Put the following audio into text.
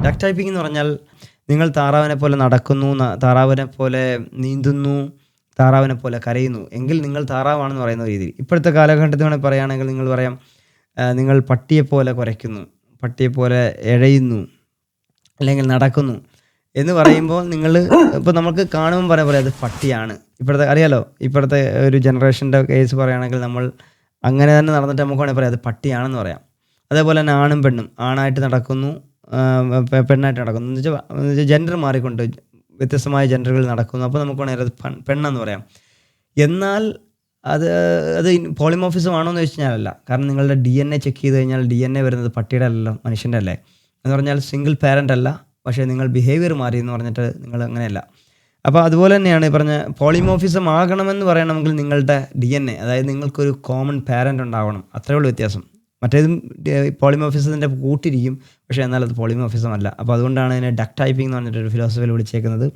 Duck typing എന്ന് പറഞ്ഞാൽ നിങ്ങൾ താറാവിനെ പോലെ നടക്കുന്നു, താറാവിനെ പോലെ നീന്തുന്നു, താറാവിനെ പോലെ കരയുന്നു എങ്കിൽ നിങ്ങൾ താറാവാണെന്ന് പറയുന്ന രീതി. ഇപ്പോഴത്തെ കാലഘട്ടത്തിൽ വേണമെങ്കിൽ പറയുകയാണെങ്കിൽ നിങ്ങൾ പറയാം, നിങ്ങൾ പട്ടിയെപ്പോലെ കുരയ്ക്കുന്നു, പട്ടിയെപ്പോലെ എഴയുന്നു, അല്ലെങ്കിൽ നടക്കുന്നു എന്ന് പറയുമ്പോൾ നിങ്ങൾ ഇപ്പോൾ നമുക്ക് കാണുമ്പോൾ പറയാം അത് പട്ടിയാണ്. ഇപ്പോഴത്തെ അറിയാലോ, ഇപ്പോഴത്തെ ഒരു ജനറേഷൻ്റെ കേസ് പറയുകയാണെങ്കിൽ നമ്മൾ അങ്ങനെ തന്നെ നടന്നിട്ട് നമുക്ക് വേണമെങ്കിൽ പറയാം അത് പട്ടിയാണെന്ന് പറയാം. അതേപോലെ തന്നെ ആണും പെണ്ണും, ആണായിട്ട് നടക്കുന്നു, പെണ്ണായിട്ട് നടക്കുന്നു എന്ന് വെച്ചാൽ ജെൻഡർ മാറിക്കൊണ്ട് വ്യത്യസ്തമായ ജെൻഡറുകളിൽ നടക്കുന്നു. അപ്പോൾ നമുക്ക് വേണമെങ്കിൽ അത് പെണ്ണെന്ന് പറയാം. എന്നാൽ അത് അത് പോളിമോർഫിസം ആണോ എന്ന് ചോദിച്ചു കഴിഞ്ഞാൽ അല്ല. കാരണം നിങ്ങളുടെ DNA ചെക്ക് ചെയ്ത് കഴിഞ്ഞാൽ DNA വരുന്നത് പട്ടിയുടെ അല്ലല്ലോ, മനുഷ്യൻ്റെ അല്ലേ. എന്ന് പറഞ്ഞാൽ സിംഗിൾ പാരൻ്റ് അല്ല, പക്ഷേ നിങ്ങൾ ബിഹേവിയർ മാറി എന്ന് പറഞ്ഞിട്ട് നിങ്ങൾ അങ്ങനെയല്ല. അപ്പോൾ അതുപോലെ തന്നെയാണ് പറഞ്ഞ പോളിമോർഫിസം ആകണമെന്ന് പറയണമെങ്കിൽ നിങ്ങളുടെ DNA, അതായത് നിങ്ങൾക്കൊരു കോമൺ പാരൻ്റ് ഉണ്ടാവണം. അത്രയേ ഉള്ളൂ വ്യത്യാസം. മറ്റേതും പോളിമോർഫിസത്തിൻ്റെ കൂട്ടിരിക്കും, പക്ഷേ എന്നാൽ അത് പോളിമോർഫിസം അല്ല. അപ്പോൾ അതുകൊണ്ടാണ് അതിനെ ഡക്ക് ടൈപ്പിംഗ് എന്ന് പറഞ്ഞിട്ടൊരു ഫിലോസഫിയിൽ വിളിച്ചേക്കുന്നത്.